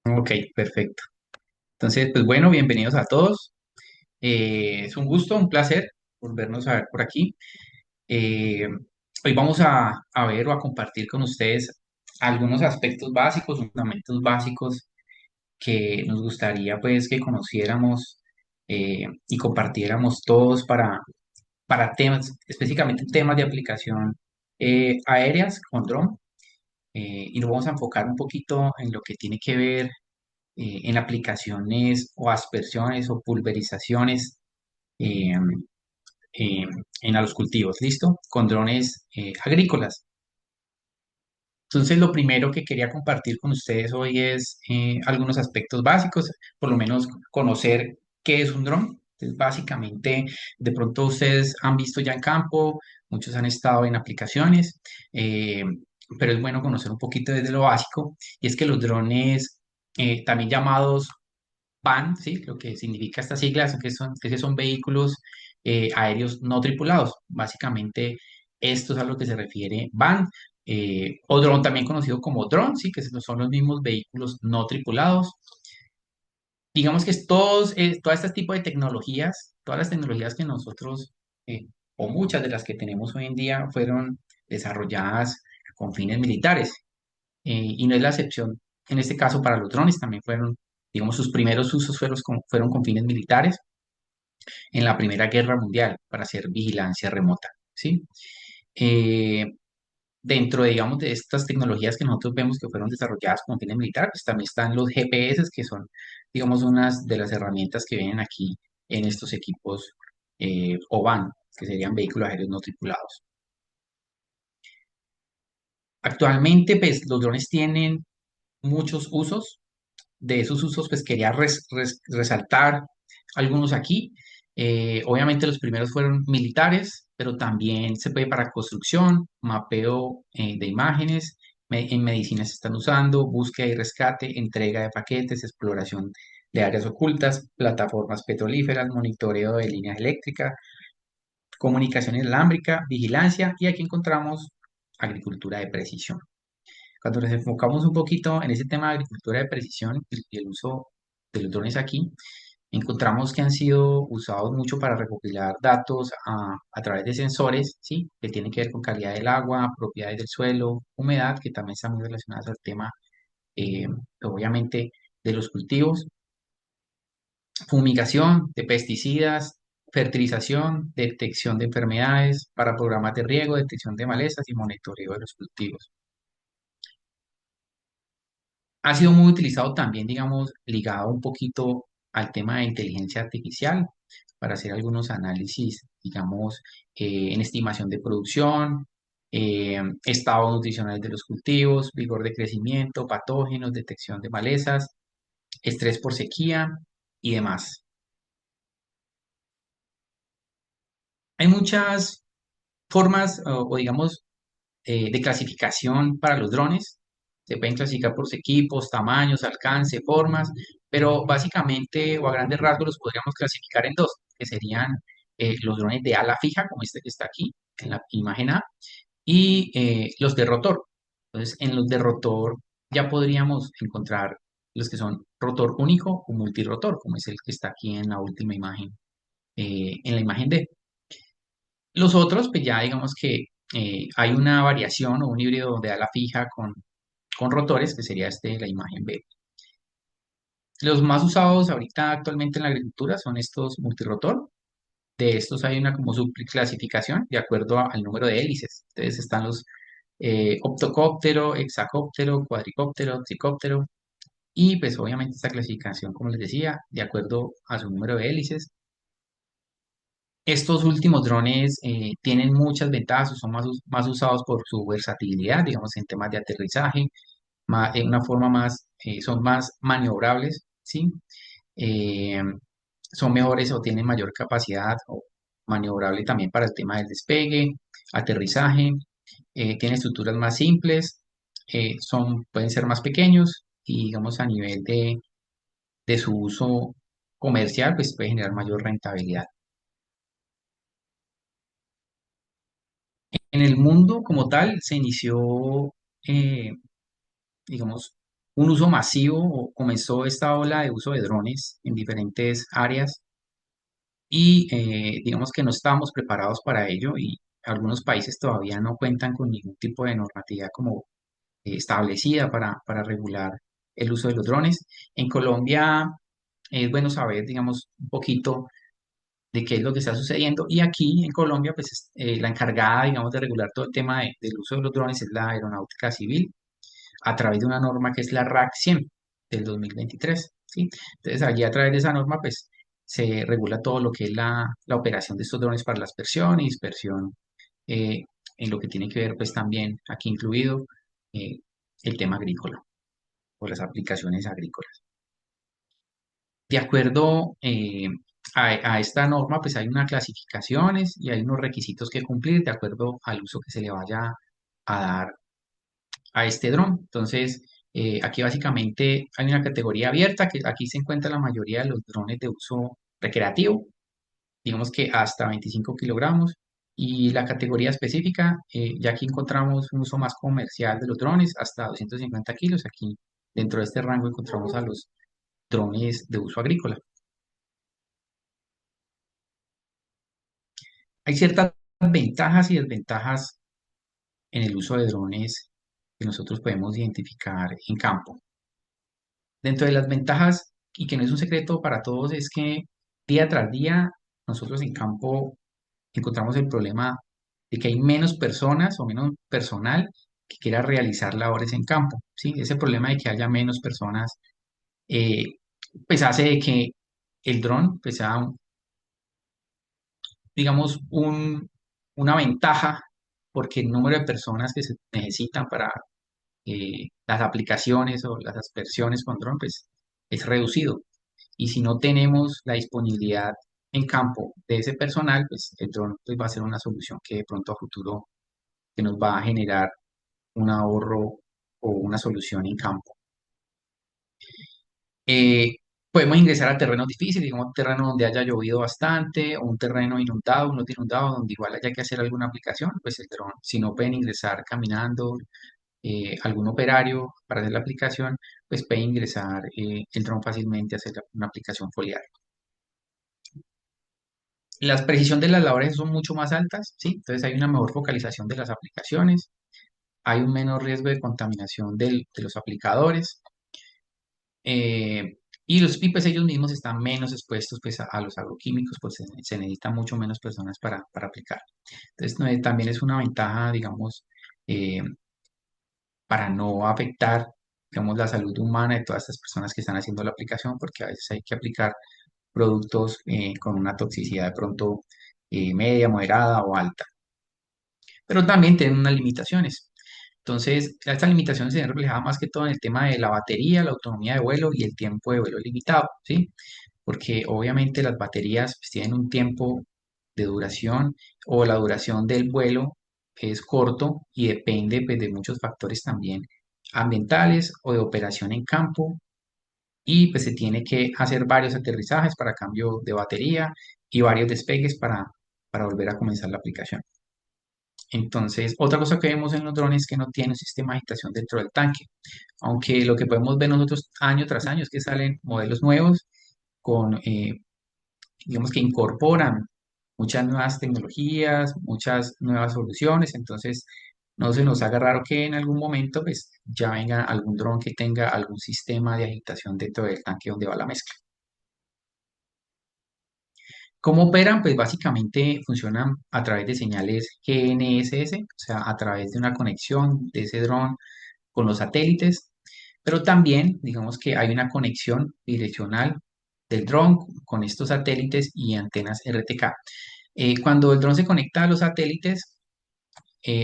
Ok, perfecto. Entonces, pues bueno, bienvenidos a todos. Es un gusto, un placer volvernos a ver por aquí. Eh, Hoy vamos a ver o a compartir con ustedes algunos aspectos básicos, fundamentos básicos que nos gustaría pues que conociéramos y compartiéramos todos para temas, específicamente temas de aplicación aéreas con dron. Y nos vamos a enfocar un poquito en lo que tiene que ver en aplicaciones o aspersiones o pulverizaciones eh, eh, a los cultivos, ¿listo? Con drones agrícolas. Entonces, lo primero que quería compartir con ustedes hoy es algunos aspectos básicos, por lo menos conocer qué es un dron. Entonces, básicamente, de pronto ustedes han visto ya en campo, muchos han estado en aplicaciones, eh, pero es bueno conocer un poquito desde lo básico, y es que los drones, también llamados VAN, ¿sí? Lo que significa estas siglas, que son vehículos aéreos no tripulados. Básicamente, esto es a lo que se refiere VAN, o dron, también conocido como drone, ¿sí? Que son los mismos vehículos no tripulados. Digamos que todo este tipo de tecnologías, todas las tecnologías que nosotros, o muchas de las que tenemos hoy en día, fueron desarrolladas con fines militares. Y no es la excepción en este caso para los drones, también fueron, digamos, sus primeros usos fueron con fines militares en la Primera Guerra Mundial para hacer vigilancia remota, ¿sí? Eh, Dentro, digamos, de estas tecnologías que nosotros vemos que fueron desarrolladas con fines militares, pues también están los GPS, que son, digamos, unas de las herramientas que vienen aquí en estos equipos OBAN, que serían vehículos aéreos no tripulados. Actualmente, pues, los drones tienen muchos usos. De esos usos, pues quería resaltar algunos aquí. Obviamente los primeros fueron militares, pero también se puede para construcción, mapeo de imágenes, en medicina se están usando, búsqueda y rescate, entrega de paquetes, exploración de áreas ocultas, plataformas petrolíferas, monitoreo de líneas eléctricas, comunicación inalámbrica, vigilancia, y aquí encontramos agricultura de precisión. Cuando nos enfocamos un poquito en ese tema de agricultura de precisión y el uso de los drones aquí, encontramos que han sido usados mucho para recopilar datos a través de sensores, ¿sí? Que tienen que ver con calidad del agua, propiedades del suelo, humedad, que también están muy relacionadas al tema, eh, obviamente, de los cultivos, fumigación de pesticidas, fertilización, detección de enfermedades, para programas de riego, detección de malezas y monitoreo de los cultivos. Ha sido muy utilizado también, digamos, ligado un poquito al tema de inteligencia artificial para hacer algunos análisis, digamos, en estimación de producción, estado nutricional de los cultivos, vigor de crecimiento, patógenos, detección de malezas, estrés por sequía y demás. Hay muchas formas o digamos, de clasificación para los drones. Se pueden clasificar por equipos, tamaños, alcance, formas, pero básicamente o a grandes rasgos los podríamos clasificar en dos, que serían los drones de ala fija, como este que está aquí en la imagen A, y los de rotor. Entonces, en los de rotor ya podríamos encontrar los que son rotor único o multirotor, como es el que está aquí en la última imagen, en la imagen D. Los otros, pues ya digamos que hay una variación o un híbrido de ala fija con rotores, que sería la imagen B. Los más usados ahorita actualmente en la agricultura son estos multirotor. De estos hay una como subclasificación de acuerdo al número de hélices. Entonces están los optocóptero, hexacóptero, cuadricóptero, tricóptero. Y pues obviamente esta clasificación, como les decía, de acuerdo a su número de hélices. Estos últimos drones tienen muchas ventajas, son más usados por su versatilidad, digamos, en temas de aterrizaje, en una forma más, son más maniobrables, ¿sí? Eh, Son mejores o tienen mayor capacidad o maniobrable también para el tema del despegue, aterrizaje, tienen estructuras más simples, pueden ser más pequeños y, digamos, a nivel de su uso comercial, pues puede generar mayor rentabilidad. En el mundo como tal se inició eh, digamos, un uso masivo, o comenzó esta ola de uso de drones en diferentes áreas y digamos que no estábamos preparados para ello y algunos países todavía no cuentan con ningún tipo de normatividad como establecida para regular el uso de los drones. En Colombia es bueno saber, digamos, un poquito de qué es lo que está sucediendo. Y aquí en Colombia, pues la encargada, digamos, de regular todo el tema del uso de los drones es la Aeronáutica Civil a través de una norma que es la RAC 100 del 2023, ¿sí? Entonces, allí a través de esa norma, pues se regula todo lo que es la operación de estos drones para la aspersión y dispersión, eh, en lo que tiene que ver, pues también aquí incluido eh, el tema agrícola o las aplicaciones agrícolas. De acuerdo a esta norma, pues hay unas clasificaciones y hay unos requisitos que cumplir de acuerdo al uso que se le vaya a dar a este dron. Entonces, aquí básicamente hay una categoría abierta, que aquí se encuentra la mayoría de los drones de uso recreativo, digamos que hasta 25 kilogramos. Y la categoría específica, ya aquí encontramos un uso más comercial de los drones, hasta 250 kilos. Aquí dentro de este rango encontramos a los drones de uso agrícola. Hay ciertas ventajas y desventajas en el uso de drones que nosotros podemos identificar en campo. Dentro de las ventajas, y que no es un secreto para todos, es que día tras día nosotros en campo encontramos el problema de que hay menos personas o menos personal que quiera realizar labores en campo, ¿sí? Ese problema de que haya menos personas, eh, pues hace de que el dron pues sea, digamos, una ventaja porque el número de personas que se necesitan para las aplicaciones o las aspersiones con dron pues es reducido. Y si no tenemos la disponibilidad en campo de ese personal, pues el dron pues, va a ser una solución que de pronto a futuro que nos va a generar un ahorro o una solución en campo. Eh, Podemos ingresar a terrenos difíciles, digamos, terreno donde haya llovido bastante, o un terreno inundado, un lote inundado, donde igual haya que hacer alguna aplicación, pues el dron, si no pueden ingresar caminando, algún operario para hacer la aplicación, pues puede ingresar el dron fácilmente a hacer una aplicación foliar. La precisión de las labores son mucho más altas, ¿sí? Entonces hay una mejor focalización de las aplicaciones, hay un menor riesgo de contaminación de los aplicadores, y los pipes ellos mismos están menos expuestos pues, a los agroquímicos, pues se necesitan mucho menos personas para aplicar. Entonces también es una ventaja, digamos, eh, para no afectar, digamos, la salud humana de todas estas personas que están haciendo la aplicación, porque a veces hay que aplicar productos con una toxicidad de pronto media, moderada o alta, pero también tienen unas limitaciones. Entonces, estas limitaciones se ven reflejadas más que todo en el tema de la batería, la autonomía de vuelo y el tiempo de vuelo limitado, ¿sí? Porque obviamente las baterías pues, tienen un tiempo de duración o la duración del vuelo es corto y depende pues, de muchos factores también ambientales o de operación en campo y pues se tiene que hacer varios aterrizajes para cambio de batería y varios despegues para volver a comenzar la aplicación. Entonces, otra cosa que vemos en los drones es que no tiene un sistema de agitación dentro del tanque, aunque lo que podemos ver nosotros año tras año es que salen modelos nuevos con, digamos que incorporan muchas nuevas tecnologías, muchas nuevas soluciones, entonces no se nos haga raro que en algún momento pues ya venga algún dron que tenga algún sistema de agitación dentro del tanque donde va la mezcla. ¿Cómo operan? Pues básicamente funcionan a través de señales GNSS, o sea, a través de una conexión de ese dron con los satélites, pero también digamos que hay una conexión direccional del dron con estos satélites y antenas RTK. Cuando el dron se conecta a los satélites,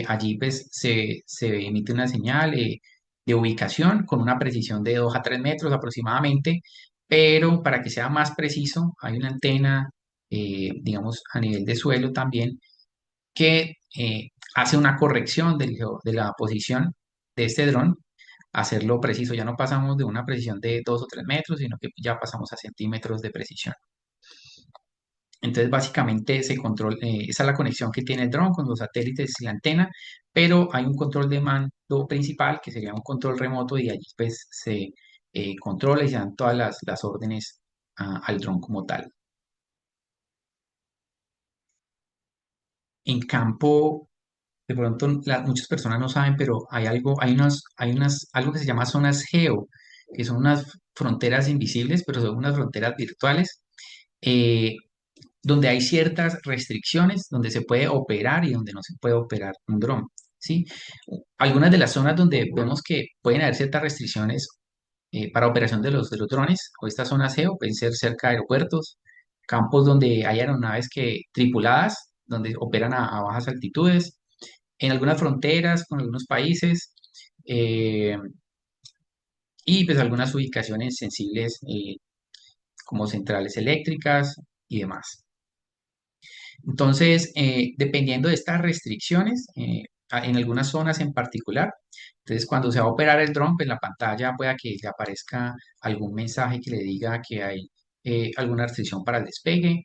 allí pues se emite una señal de ubicación con una precisión de 2 a 3 metros aproximadamente, pero para que sea más preciso, hay una antena, digamos, a nivel de suelo también, que hace una corrección de la posición de este dron, hacerlo preciso. Ya no pasamos de una precisión de 2 o 3 metros, sino que ya pasamos a centímetros de precisión. Entonces, básicamente, esa es la conexión que tiene el dron con los satélites y la antena, pero hay un control de comando principal, que sería un control remoto, y allí pues se controla y se dan todas las órdenes al dron como tal. En campo, de pronto muchas personas no saben, pero algo que se llama zonas geo, que son unas fronteras invisibles, pero son unas fronteras virtuales, eh, donde hay ciertas restricciones, donde se puede operar y donde no se puede operar un dron, ¿sí? Algunas de las zonas donde vemos que pueden haber ciertas restricciones para operación de los drones o estas zonas geo pueden ser cerca de aeropuertos, campos donde hay aeronaves tripuladas, donde operan a bajas altitudes, en algunas fronteras con algunos países, eh, y pues algunas ubicaciones sensibles, como centrales eléctricas y demás. Entonces, dependiendo de estas restricciones, en algunas zonas en particular, entonces cuando se va a operar el dron, pues en la pantalla pueda que le aparezca algún mensaje que le diga que hay alguna restricción para el despegue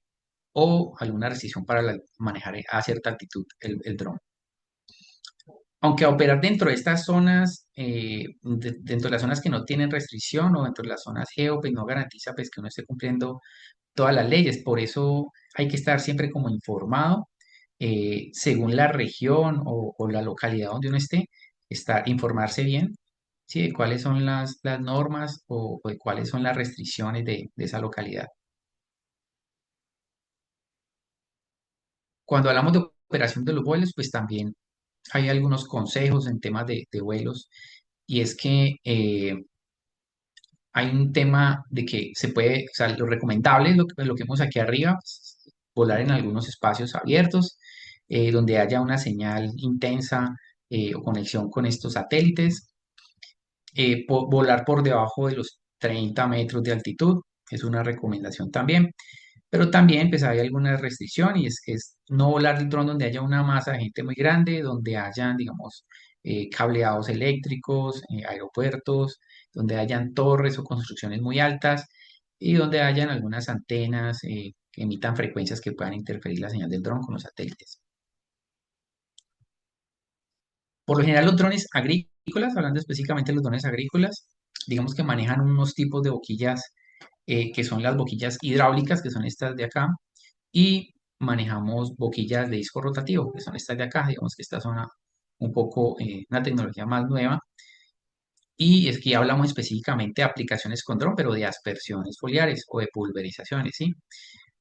o alguna restricción para manejar a cierta altitud el dron. Aunque operar dentro de estas zonas, dentro de las zonas que no tienen restricción o dentro de las zonas geo, pues no garantiza pues que uno esté cumpliendo todas las leyes. Por eso hay que estar siempre como informado, según la región o la localidad donde uno esté, informarse bien, ¿sí? De cuáles son las normas o de cuáles son las restricciones de esa localidad. Cuando hablamos de operación de los vuelos, pues también hay algunos consejos en temas de vuelos, y es que hay un tema de que se puede, o sea, lo recomendable es lo que vemos aquí arriba, pues, volar en algunos espacios abiertos, donde haya una señal intensa, o conexión con estos satélites, volar por debajo de los 30 metros de altitud, es una recomendación también. Pero también pues hay alguna restricción, y es no volar el dron donde haya una masa de gente muy grande, donde hayan, digamos, cableados eléctricos, aeropuertos, donde hayan torres o construcciones muy altas y donde hayan algunas antenas que emitan frecuencias que puedan interferir la señal del dron con los satélites. Por lo general los drones agrícolas, hablando específicamente de los drones agrícolas, digamos que manejan unos tipos de boquillas, que son las boquillas hidráulicas, que son estas de acá, y manejamos boquillas de disco rotativo, que son estas de acá. Digamos que esta son un poco, una tecnología más nueva, y es que ya hablamos específicamente de aplicaciones con dron, pero de aspersiones foliares o de pulverizaciones, ¿sí?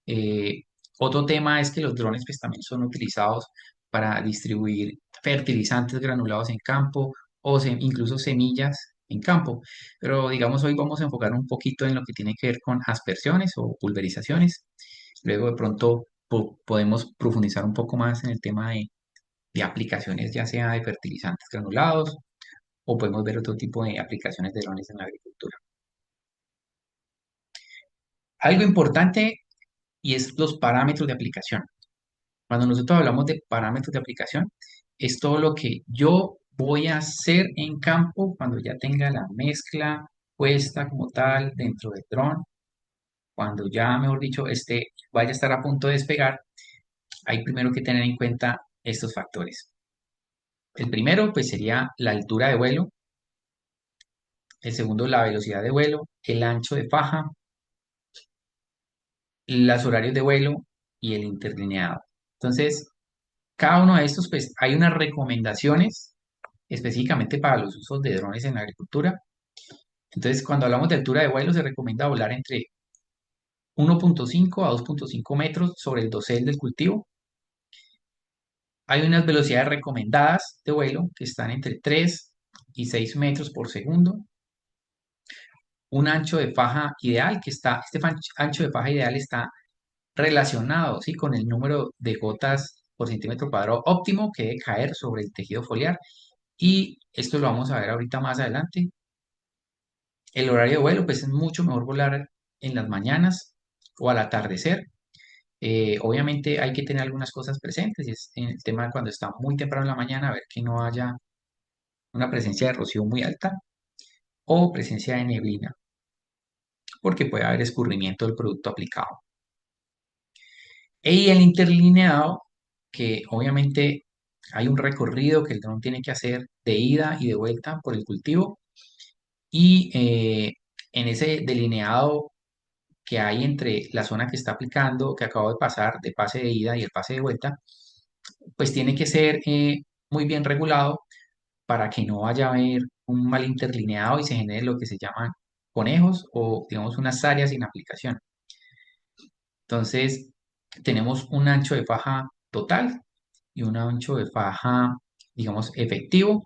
Eh, Otro tema es que los drones pues también son utilizados para distribuir fertilizantes granulados en campo o incluso semillas en campo. Pero digamos hoy vamos a enfocar un poquito en lo que tiene que ver con aspersiones o pulverizaciones. Luego de pronto podemos profundizar un poco más en el tema de aplicaciones, ya sea de fertilizantes granulados, o podemos ver otro tipo de aplicaciones de drones en la agricultura. Algo importante, y es los parámetros de aplicación. Cuando nosotros hablamos de parámetros de aplicación, es todo lo que yo voy a hacer en campo cuando ya tenga la mezcla puesta como tal dentro del dron, cuando ya, mejor dicho, vaya a estar a punto de despegar. Hay primero que tener en cuenta estos factores. El primero, pues, sería la altura de vuelo. El segundo, la velocidad de vuelo, el ancho de faja, los horarios de vuelo y el interlineado. Entonces, cada uno de estos, pues, hay unas recomendaciones específicamente para los usos de drones en la agricultura. Entonces, cuando hablamos de altura de vuelo, se recomienda volar entre 1,5 a 2,5 metros sobre el dosel del cultivo. Hay unas velocidades recomendadas de vuelo que están entre 3 y 6 metros por segundo. Un ancho de faja ideal ancho de faja ideal está relacionado, ¿sí?, con el número de gotas por centímetro cuadrado óptimo que debe caer sobre el tejido foliar. Y esto lo vamos a ver ahorita más adelante. El horario de vuelo, pues es mucho mejor volar en las mañanas o al atardecer. Obviamente hay que tener algunas cosas presentes, y es en el tema de cuando está muy temprano en la mañana, ver que no haya una presencia de rocío muy alta o presencia de neblina, porque puede haber escurrimiento del producto aplicado. Y el interlineado, que obviamente Hay un recorrido que el dron tiene que hacer de ida y de vuelta por el cultivo y en ese delineado que hay entre la zona que está aplicando, que acabo de pasar, de pase de ida y el pase de vuelta, pues tiene que ser muy bien regulado para que no vaya a haber un mal interlineado y se genere lo que se llaman conejos o, digamos, unas áreas sin aplicación. Entonces, tenemos un ancho de faja total y un ancho de faja, digamos, efectivo.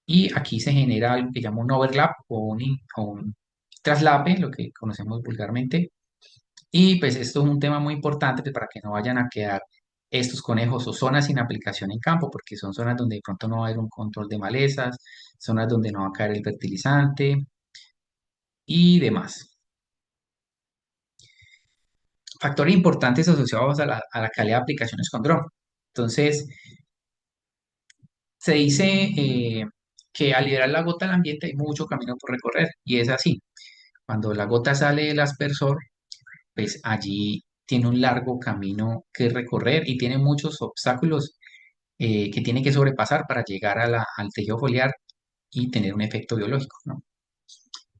Y aquí se genera algo que llama un overlap o un traslape, lo que conocemos vulgarmente. Y pues esto es un tema muy importante pues, para que no vayan a quedar estos conejos o zonas sin aplicación en campo, porque son zonas donde de pronto no va a haber un control de malezas, zonas donde no va a caer el fertilizante y demás. Factores importantes asociados a la calidad de aplicaciones con dron. Entonces, se dice que al liberar la gota al ambiente hay mucho camino por recorrer y es así. Cuando la gota sale del aspersor, pues allí tiene un largo camino que recorrer y tiene muchos obstáculos que tiene que sobrepasar para llegar al tejido foliar y tener un efecto biológico, ¿no?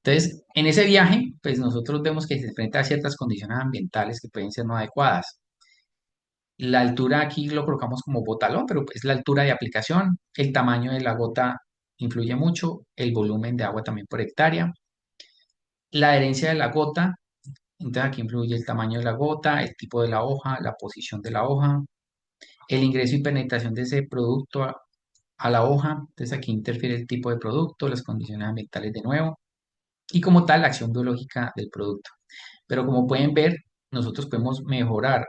Entonces, en ese viaje, pues nosotros vemos que se enfrenta a ciertas condiciones ambientales que pueden ser no adecuadas. La altura aquí lo colocamos como botalón, pero es la altura de aplicación. El tamaño de la gota influye mucho, el volumen de agua también por hectárea. La adherencia de la gota, entonces aquí influye el tamaño de la gota, el tipo de la hoja, la posición de la hoja, el ingreso y penetración de ese producto a la hoja. Entonces aquí interfiere el tipo de producto, las condiciones ambientales de nuevo y como tal la acción biológica del producto. Pero como pueden ver, nosotros podemos mejorar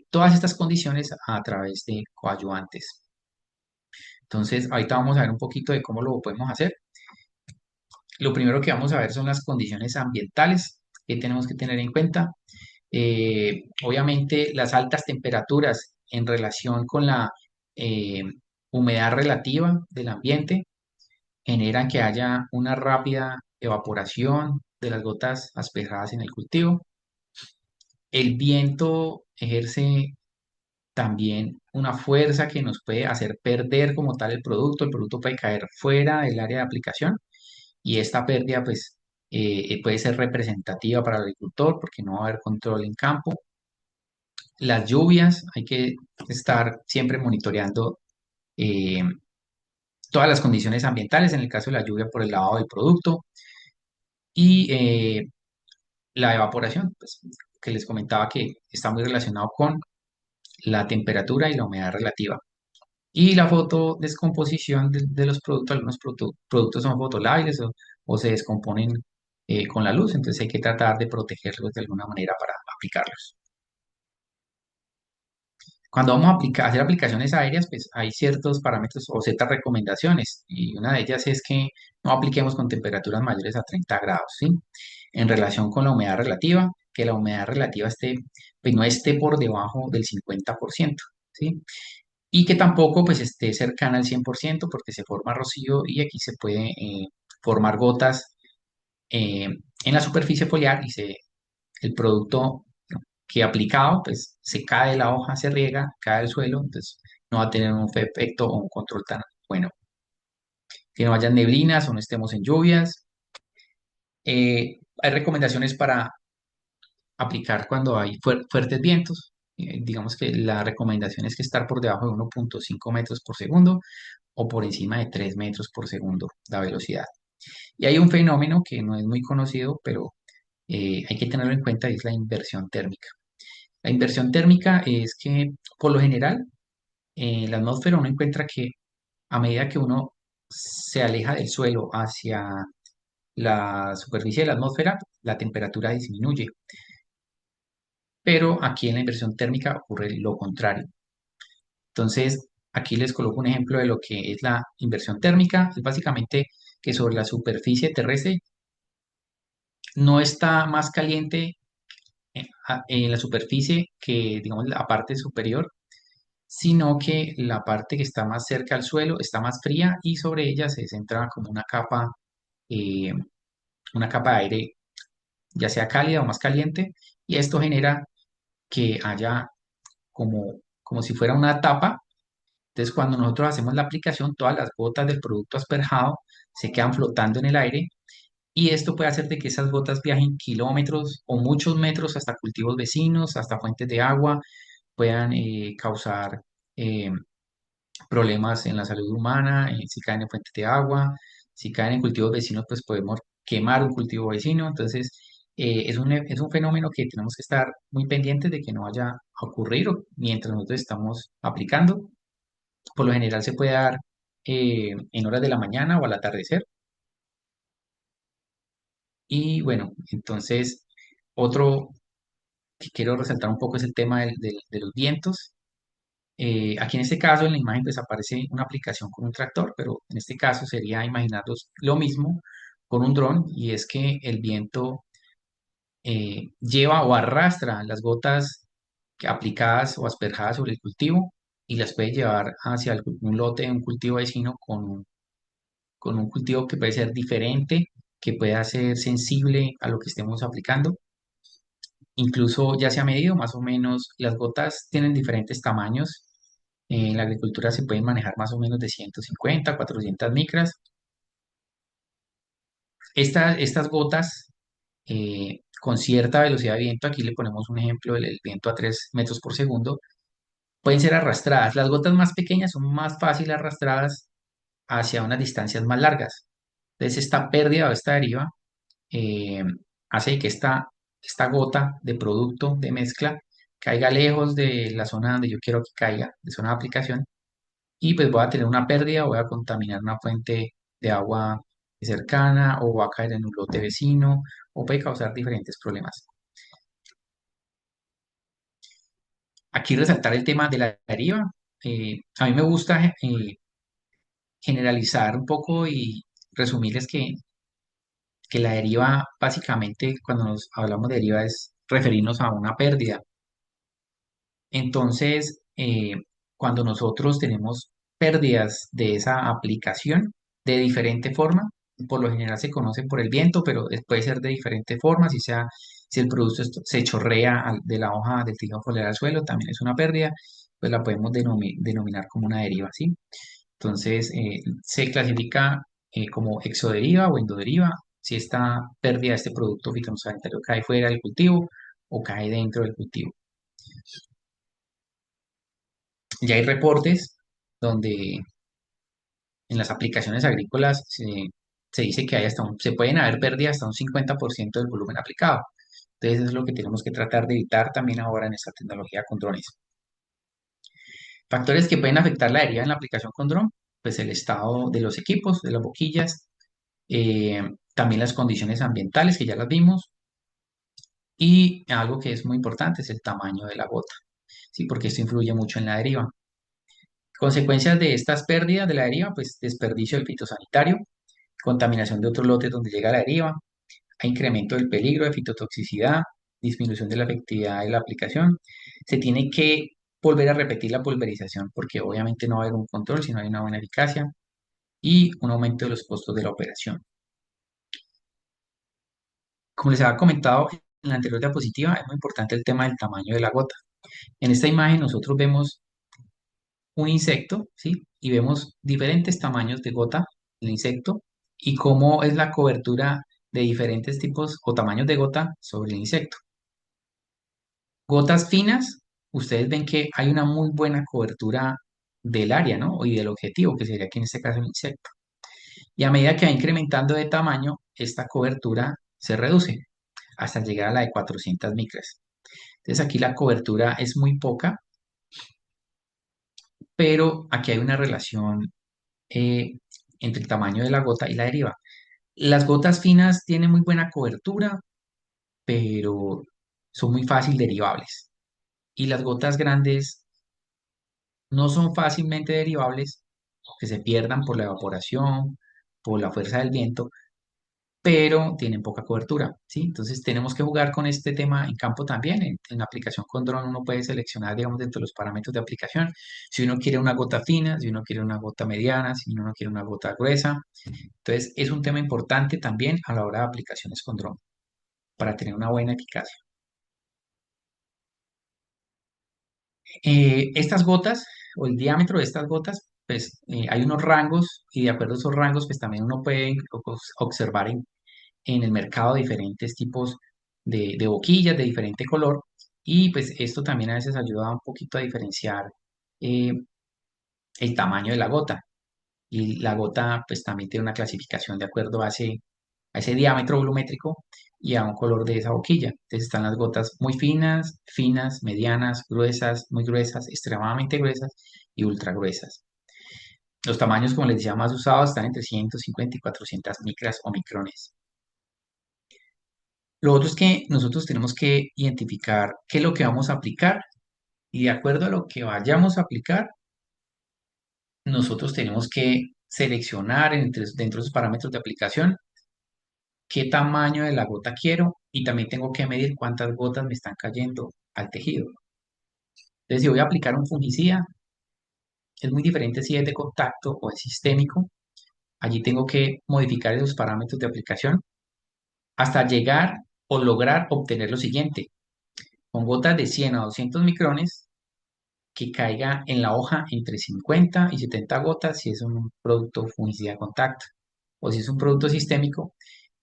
todas estas condiciones a través de coadyuvantes. Entonces, ahorita vamos a ver un poquito de cómo lo podemos hacer. Lo primero que vamos a ver son las condiciones ambientales que tenemos que tener en cuenta. Obviamente, las altas temperaturas en relación con la eh, humedad relativa del ambiente generan que haya una rápida evaporación de las gotas asperjadas en el cultivo. El viento ejerce también una fuerza que nos puede hacer perder como tal el producto puede caer fuera del área de aplicación y esta pérdida pues puede ser representativa para el agricultor porque no va a haber control en campo. Las lluvias, hay que estar siempre monitoreando eh, todas las condiciones ambientales, en el caso de la lluvia por el lavado del producto y la evaporación, pues, que les comentaba que está muy relacionado con la temperatura y la humedad relativa. Y la fotodescomposición de los productos, algunos productos son fotolables o se descomponen con la luz, entonces hay que tratar de protegerlos de alguna manera para aplicarlos. Cuando vamos a hacer aplicaciones aéreas, pues hay ciertos parámetros o ciertas recomendaciones y una de ellas es que no apliquemos con temperaturas mayores a 30 grados, ¿sí? En relación con la humedad relativa, que la humedad relativa pues no esté por debajo del 50%, ¿sí? Y que tampoco pues esté cercana al 100% porque se forma rocío y aquí se puede formar gotas eh, en la superficie foliar y el producto que aplicado pues se cae de la hoja, se riega, cae al suelo, entonces no va a tener un efecto o un control tan bueno. Que no haya neblinas o no estemos en lluvias. Hay recomendaciones para aplicar cuando hay fuertes vientos. Digamos que la recomendación es que estar por debajo de 1,5 metros por segundo o por encima de 3 metros por segundo la velocidad. Y hay un fenómeno que no es muy conocido, pero hay que tenerlo en cuenta, y es la inversión térmica. La inversión térmica es que, por lo general, en la atmósfera uno encuentra que a medida que uno se aleja del suelo hacia la superficie de la atmósfera, la temperatura disminuye. Pero aquí en la inversión térmica ocurre lo contrario. Entonces, aquí les coloco un ejemplo de lo que es la inversión térmica. Es básicamente que sobre la superficie terrestre no está más caliente en la superficie que, digamos, la parte superior, sino que la parte que está más cerca al suelo está más fría y sobre ella se centra como eh, una capa de aire, ya sea cálida o más caliente, y esto genera que haya como si fuera una tapa Entonces, cuando nosotros hacemos la aplicación, todas las gotas del producto asperjado se quedan flotando en el aire y esto puede hacer de que esas gotas viajen kilómetros o muchos metros hasta cultivos vecinos, hasta fuentes de agua, puedan causar eh, problemas en la salud humana, si caen en fuentes de agua, si caen en cultivos vecinos, pues podemos quemar un cultivo vecino. Entonces, es un fenómeno que tenemos que estar muy pendientes de que no vaya a ocurrir mientras nosotros estamos aplicando. Por lo general se puede dar en horas de la mañana o al atardecer. Y bueno, entonces, otro que quiero resaltar un poco es el tema de los vientos. Aquí en este caso, en la imagen, pues aparece una aplicación con un tractor, pero en este caso sería imaginarlos lo mismo con un dron, y es que el viento lleva o arrastra las gotas aplicadas o asperjadas sobre el cultivo y las puede llevar hacia un lote, un cultivo vecino con un cultivo que puede ser diferente, que pueda ser sensible a lo que estemos aplicando. Incluso ya se ha medido más o menos, las gotas tienen diferentes tamaños. En la agricultura se pueden manejar más o menos de 150 a 400 micras. Estas gotas con cierta velocidad de viento, aquí le ponemos un ejemplo del viento a 3 metros por segundo, pueden ser arrastradas. Las gotas más pequeñas son más fáciles arrastradas hacia unas distancias más largas. Entonces, esta pérdida o esta deriva eh, hace que esta gota de producto de mezcla caiga lejos de la zona donde yo quiero que caiga, de zona de aplicación, y pues voy a tener una pérdida, voy a contaminar una fuente de agua cercana o va a caer en un lote vecino o puede causar diferentes problemas. Aquí resaltar el tema de la deriva. A mí me gusta generalizar un poco y resumirles que la deriva, básicamente, cuando nos hablamos de deriva, es referirnos a una pérdida. Entonces, cuando nosotros tenemos pérdidas de esa aplicación de diferente forma, por lo general se conoce por el viento, pero puede ser de diferente forma, si el producto se chorrea de la hoja del tilo foliar al suelo, también es una pérdida, pues la podemos denominar como una deriva, ¿sí? Entonces, se clasifica como exoderiva o endoderiva si esta pérdida de este producto fitosanitario cae fuera del cultivo o cae dentro del cultivo. Ya hay reportes donde en las aplicaciones agrícolas se dice que se pueden haber pérdidas hasta un 50% del volumen aplicado. Entonces, eso es lo que tenemos que tratar de evitar también ahora en esta tecnología con drones. Factores que pueden afectar la herida en la aplicación con dron, pues el estado de los equipos, de las boquillas, también las condiciones ambientales que ya las vimos, y algo que es muy importante es el tamaño de la gota, ¿sí? Porque esto influye mucho en la deriva. Consecuencias de estas pérdidas de la deriva, pues desperdicio del fitosanitario, contaminación de otros lotes donde llega la deriva, hay incremento del peligro de fitotoxicidad, disminución de la efectividad de la aplicación. Se tiene que volver a repetir la pulverización porque obviamente no va a haber un control si no hay una buena eficacia y un aumento de los costos de la operación. Como les había comentado en la anterior diapositiva, es muy importante el tema del tamaño de la gota. En esta imagen nosotros vemos un insecto, ¿sí? Y vemos diferentes tamaños de gota del insecto y cómo es la cobertura de diferentes tipos o tamaños de gota sobre el insecto. Gotas finas, ustedes ven que hay una muy buena cobertura del área, ¿no? Y del objetivo, que sería aquí en este caso el insecto. Y a medida que va incrementando de tamaño, esta cobertura se reduce hasta llegar a la de 400 micras. Entonces aquí la cobertura es muy poca, pero aquí hay una relación eh, entre el tamaño de la gota y la deriva. Las gotas finas tienen muy buena cobertura, pero son muy fácil derivables. Y las gotas grandes no son fácilmente derivables, que se pierdan por la evaporación, por la fuerza del viento, pero tienen poca cobertura, ¿sí? Entonces tenemos que jugar con este tema en campo también. En la aplicación con dron uno puede seleccionar, digamos, dentro de los parámetros de aplicación, si uno quiere una gota fina, si uno quiere una gota mediana, si uno quiere una gota gruesa. Entonces es un tema importante también a la hora de aplicaciones con dron para tener una buena eficacia. Estas gotas o el diámetro de estas gotas, pues hay unos rangos y de acuerdo a esos rangos, pues también uno puede observar en el mercado diferentes tipos de boquillas de diferente color y pues esto también a veces ayuda un poquito a diferenciar eh, el tamaño de la gota. Y la gota pues también tiene una clasificación de acuerdo a ese diámetro volumétrico y a un color de esa boquilla. Entonces están las gotas muy finas, finas, medianas, gruesas, muy gruesas, extremadamente gruesas y ultra gruesas. Los tamaños, como les decía, más usados están entre 150 y 400 micras o micrones. Lo otro es que nosotros tenemos que identificar qué es lo que vamos a aplicar y de acuerdo a lo que vayamos a aplicar, nosotros tenemos que seleccionar dentro de esos parámetros de aplicación qué tamaño de la gota quiero y también tengo que medir cuántas gotas me están cayendo al tejido. Entonces, si voy a aplicar un fungicida, es muy diferente si es de contacto o es sistémico. Allí tengo que modificar esos parámetros de aplicación hasta llegar o lograr obtener lo siguiente. Con gotas de 100 a 200 micrones, que caiga en la hoja entre 50 y 70 gotas si es un producto fungicida de contacto. O si es un producto sistémico,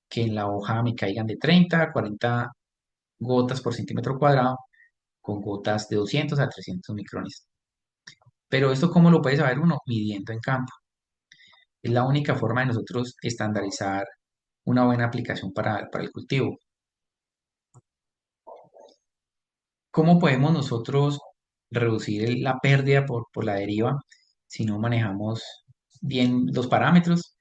que en la hoja me caigan de 30 a 40 gotas por centímetro cuadrado con gotas de 200 a 300 micrones. Pero esto, ¿cómo lo puede saber uno? Midiendo en campo. Es la única forma de nosotros estandarizar una buena aplicación para el cultivo. ¿Cómo podemos nosotros reducir la pérdida por la deriva si no manejamos bien los parámetros?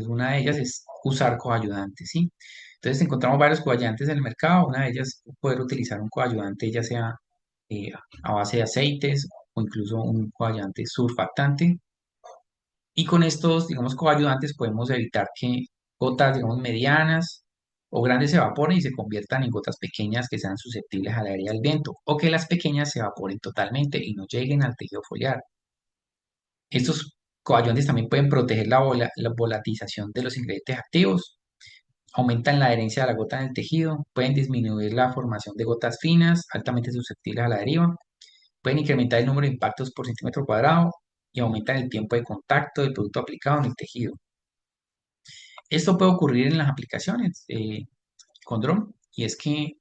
Una de ellas es usar coayudantes, ¿sí? Entonces encontramos varios coayudantes en el mercado. Una de ellas es poder utilizar un coayudante ya sea eh, a base de aceites o incluso un coayudante surfactante. Y con estos, digamos, coayudantes podemos evitar que gotas, digamos, medianas o grandes se evaporen y se conviertan en gotas pequeñas que sean susceptibles a la herida del viento, o que las pequeñas se evaporen totalmente y no lleguen al tejido foliar. Estos coayudantes también pueden proteger la volatización de los ingredientes activos, aumentan la adherencia de la gota en el tejido, pueden disminuir la formación de gotas finas, altamente susceptibles a la deriva, pueden incrementar el número de impactos por centímetro cuadrado y aumentan el tiempo de contacto del producto aplicado en el tejido. Esto puede ocurrir en las aplicaciones con dron y es que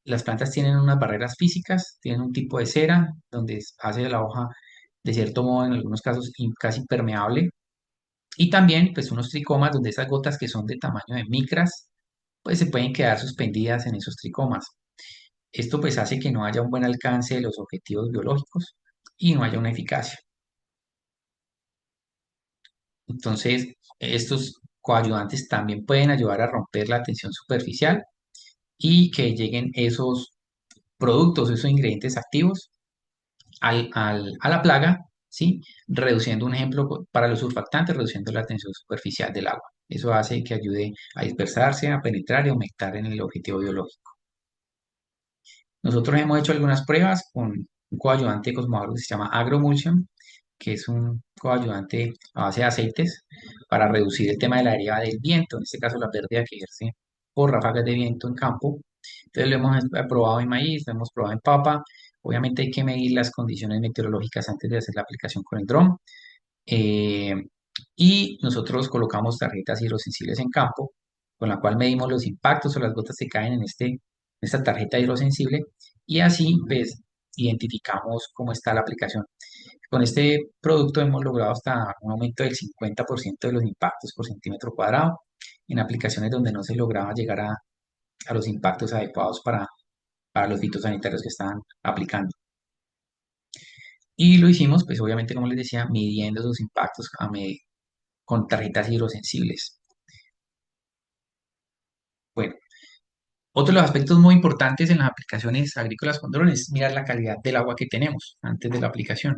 las plantas tienen unas barreras físicas, tienen un tipo de cera donde hace la hoja de cierto modo en algunos casos casi permeable y también pues unos tricomas donde esas gotas que son de tamaño de micras pues se pueden quedar suspendidas en esos tricomas. Esto pues hace que no haya un buen alcance de los objetivos biológicos y no haya una eficacia. Entonces, estos coayudantes también pueden ayudar a romper la tensión superficial y que lleguen esos productos, esos ingredientes activos a la plaga, ¿sí? Reduciendo un ejemplo para los surfactantes, reduciendo la tensión superficial del agua. Eso hace que ayude a dispersarse, a penetrar y aumentar en el objetivo biológico. Nosotros hemos hecho algunas pruebas con un coayudante cosmógrafo que se llama Agromulsion, que es un coayudante a base de aceites para reducir el tema de la deriva del viento, en este caso la pérdida que ejerce por ráfagas de viento en campo. Entonces lo hemos probado en maíz, lo hemos probado en papa. Obviamente hay que medir las condiciones meteorológicas antes de hacer la aplicación con el dron. Eh, y nosotros colocamos tarjetas hidrosensibles en campo, con la cual medimos los impactos o las gotas que caen en esta tarjeta hidrosensible y así pues identificamos cómo está la aplicación. Con este producto hemos logrado hasta un aumento del 50% de los impactos por centímetro cuadrado en aplicaciones donde no se lograba llegar a los impactos adecuados para los fitosanitarios que estaban aplicando. Y lo hicimos, pues obviamente, como les decía, midiendo esos impactos con tarjetas hidrosensibles. Bueno, otro de los aspectos muy importantes en las aplicaciones agrícolas con drones es mirar la calidad del agua que tenemos antes de la aplicación.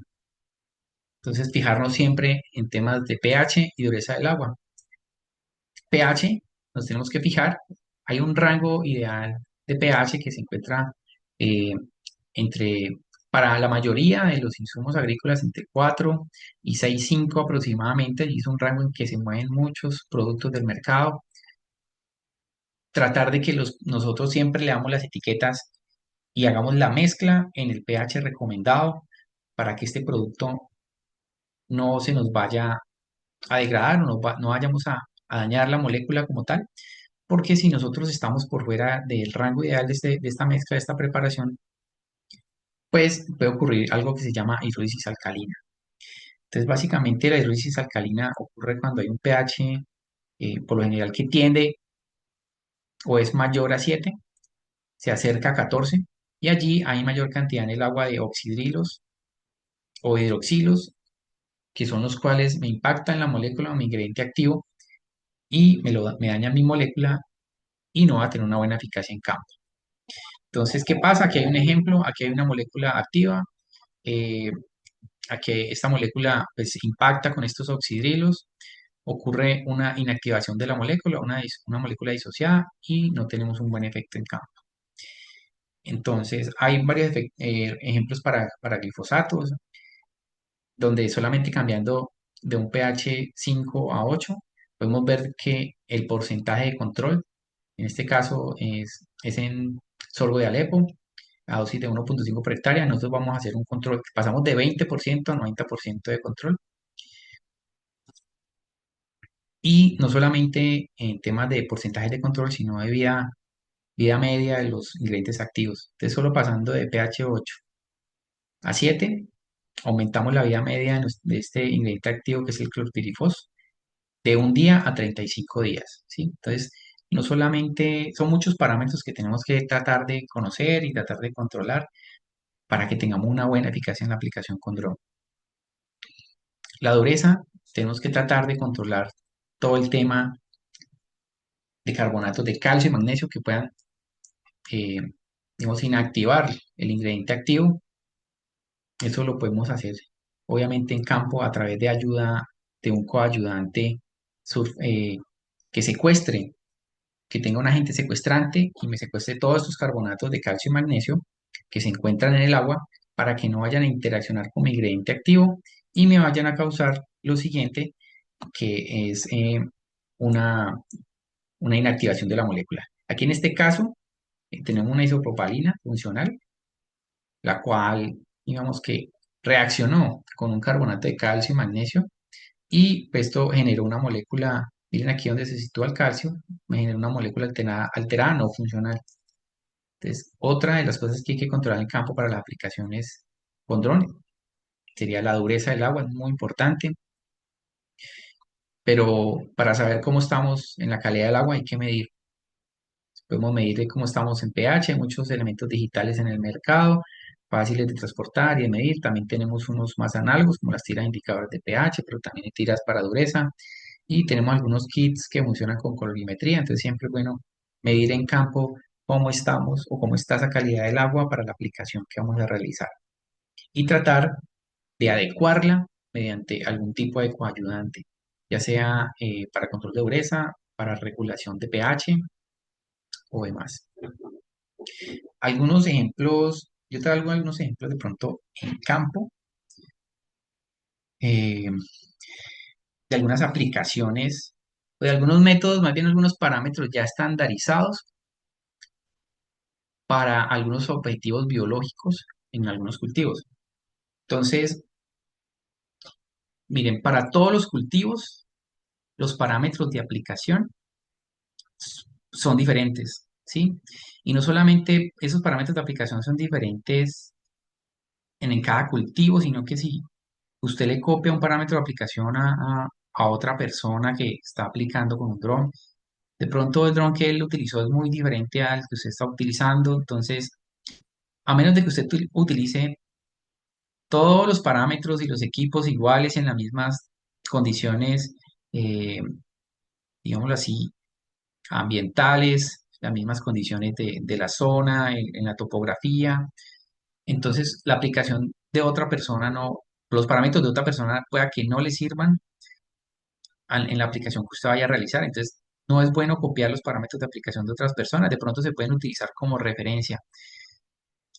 Entonces, fijarnos siempre en temas de pH y dureza del agua. pH, nos tenemos que fijar, hay un rango ideal de pH que se encuentra eh, entre, para la mayoría de los insumos agrícolas, entre 4 y 6,5 aproximadamente, y es un rango en que se mueven muchos productos del mercado. Tratar de que nosotros siempre leamos las etiquetas y hagamos la mezcla en el pH recomendado para que este producto no se nos vaya a degradar o no vayamos a dañar la molécula como tal, porque si nosotros estamos por fuera del rango ideal de esta mezcla, de esta preparación, pues puede ocurrir algo que se llama hidrólisis alcalina. Entonces, básicamente la hidrólisis alcalina ocurre cuando hay un pH, por lo general, que tiende o es mayor a 7, se acerca a 14, y allí hay mayor cantidad en el agua de oxidrilos o hidroxilos, que son los cuales me impactan la molécula o mi ingrediente activo y me dañan mi molécula y no va a tener una buena eficacia en campo. Entonces, ¿qué pasa? Aquí hay un ejemplo, aquí hay una molécula activa, eh, aquí esta molécula pues impacta con estos oxidrilos, ocurre una inactivación de la molécula, una molécula disociada y no tenemos un buen efecto en campo. Entonces, hay varios ejemplos para glifosatos, donde solamente cambiando de un pH 5 a 8, podemos ver que el porcentaje de control, en este caso es en sorgo de Alepo, a dosis de 1,5 por hectárea, nosotros vamos a hacer un control, pasamos de 20% a 90% de control. Y no solamente en temas de porcentajes de control, sino de vida media de los ingredientes activos. Entonces, solo pasando de pH 8 a 7, aumentamos la vida media de este ingrediente activo que es el clorpirifos de un día a 35 días, ¿sí? Entonces, no solamente son muchos parámetros que tenemos que tratar de conocer y tratar de controlar para que tengamos una buena eficacia en la aplicación con dron. La dureza, tenemos que tratar de controlar todo el tema de carbonatos de calcio y magnesio que puedan, eh, digamos, inactivar el ingrediente activo. Eso lo podemos hacer, obviamente, en campo a través de ayuda de un coayudante que secuestre, que tenga un agente secuestrante y me secuestre todos estos carbonatos de calcio y magnesio que se encuentran en el agua para que no vayan a interaccionar con mi ingrediente activo y me vayan a causar lo siguiente, que es una inactivación de la molécula. Aquí en este caso tenemos una isopropalina funcional, la cual, digamos que reaccionó con un carbonato de calcio y magnesio y pues, esto generó una molécula, miren aquí donde se sitúa el calcio, me generó una molécula alterada no funcional. Entonces, otra de las cosas que hay que controlar en campo para las aplicaciones con drones sería la dureza del agua, es muy importante, pero para saber cómo estamos en la calidad del agua hay que medir. Podemos medir cómo estamos en pH, hay muchos elementos digitales en el mercado, fáciles de transportar y de medir. También tenemos unos más análogos, como las tiras indicadoras de pH, pero también hay tiras para dureza. Y tenemos algunos kits que funcionan con colorimetría, entonces siempre es bueno medir en campo cómo estamos o cómo está esa calidad del agua para la aplicación que vamos a realizar. Y tratar de adecuarla mediante algún tipo de coayudante, ya sea para control de dureza, para regulación de pH o demás. Algunos ejemplos, yo traigo algunos ejemplos de pronto en campo, eh, de algunas aplicaciones o de algunos métodos, más bien algunos parámetros ya estandarizados para algunos objetivos biológicos en algunos cultivos. Entonces, miren, para todos los cultivos, los parámetros de aplicación son diferentes, ¿sí? Y no solamente esos parámetros de aplicación son diferentes en cada cultivo, sino que si usted le copia un parámetro de aplicación a otra persona que está aplicando con un dron, de pronto el dron que él utilizó es muy diferente al que usted está utilizando, entonces, a menos de que usted utilice todos los parámetros y los equipos iguales en las mismas condiciones, eh, digámoslo así, ambientales, las mismas condiciones de la zona, en la topografía. Entonces, la aplicación de otra persona no, los parámetros de otra persona pueda que no le sirvan en la aplicación que usted vaya a realizar. Entonces, no es bueno copiar los parámetros de aplicación de otras personas. De pronto se pueden utilizar como referencia.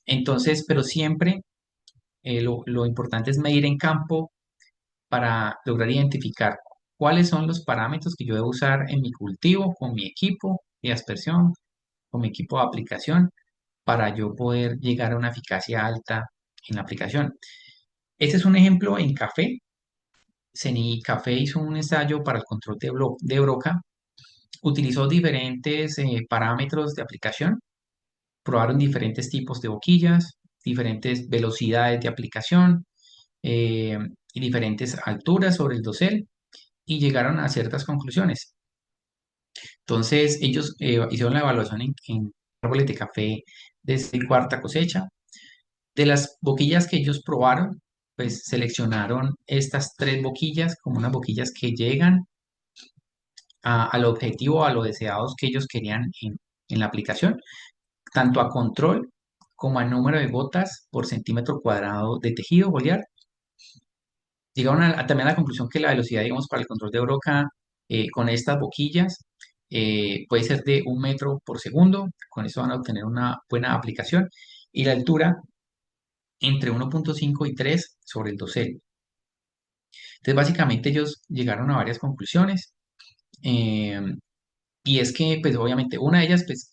Entonces, pero siempre lo importante es medir en campo para lograr identificar cuáles son los parámetros que yo debo usar en mi cultivo, con mi equipo de aspersión, con mi equipo de aplicación, para yo poder llegar a una eficacia alta en la aplicación. Este es un ejemplo en café. Café hizo un ensayo para el control de broca, utilizó diferentes parámetros de aplicación, probaron diferentes tipos de boquillas, diferentes velocidades de aplicación eh, y diferentes alturas sobre el dosel y llegaron a ciertas conclusiones. Entonces, ellos hicieron la evaluación en árboles de café desde cuarta cosecha. De las boquillas que ellos probaron, pues seleccionaron estas tres boquillas como unas boquillas que llegan al objetivo, a lo deseados que ellos querían en la aplicación, tanto a control como a número de gotas por centímetro cuadrado de tejido foliar. Llegaron también a la conclusión que la velocidad, digamos, para el control de broca con estas boquillas puede ser de 1 metro por segundo. Con eso van a obtener una buena aplicación. Y la altura entre 1,5 y 3 sobre el dosel. Entonces, básicamente ellos llegaron a varias conclusiones. eh, y es que, pues, obviamente, una de ellas, pues,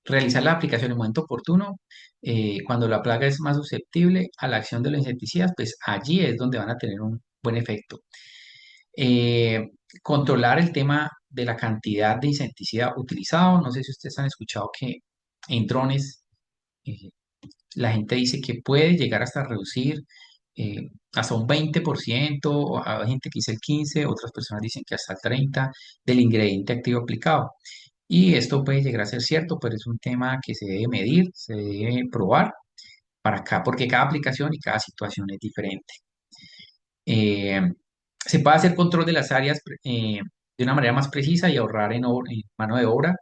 realizar la aplicación en el momento oportuno, cuando la plaga es más susceptible a la acción de los insecticidas, pues allí es donde van a tener un buen efecto. Eh, Controlar el tema de la cantidad de insecticida utilizado. No sé si ustedes han escuchado que en drones eh, la gente dice que puede llegar hasta reducir hasta un 20%, o hay gente que dice el 15%, otras personas dicen que hasta el 30% del ingrediente activo aplicado. Y esto puede llegar a ser cierto, pero es un tema que se debe medir, se debe probar para acá, porque cada aplicación y cada situación es diferente. Eh, Se puede hacer control de las áreas de una manera más precisa y ahorrar en mano de obra.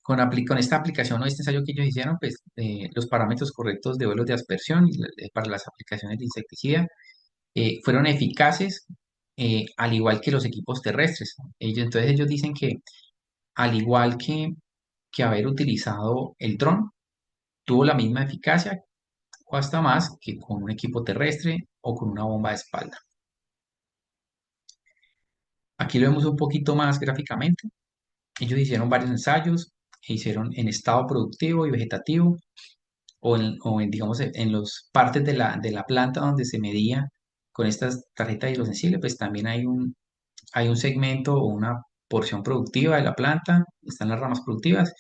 Con esta aplicación o este ensayo que ellos hicieron, pues los parámetros correctos de vuelos de aspersión para las aplicaciones de insecticida fueron eficaces, al igual que los equipos terrestres. Entonces ellos dicen que al igual que haber utilizado el dron, tuvo la misma eficacia o hasta más que con un equipo terrestre o con una bomba de espalda. Aquí lo vemos un poquito más gráficamente. Ellos hicieron varios ensayos, hicieron en estado productivo y vegetativo, digamos, en las partes de la planta donde se medía con estas tarjetas hidrosensibles, pues también hay un segmento o una porción productiva de la planta, están las ramas productivas,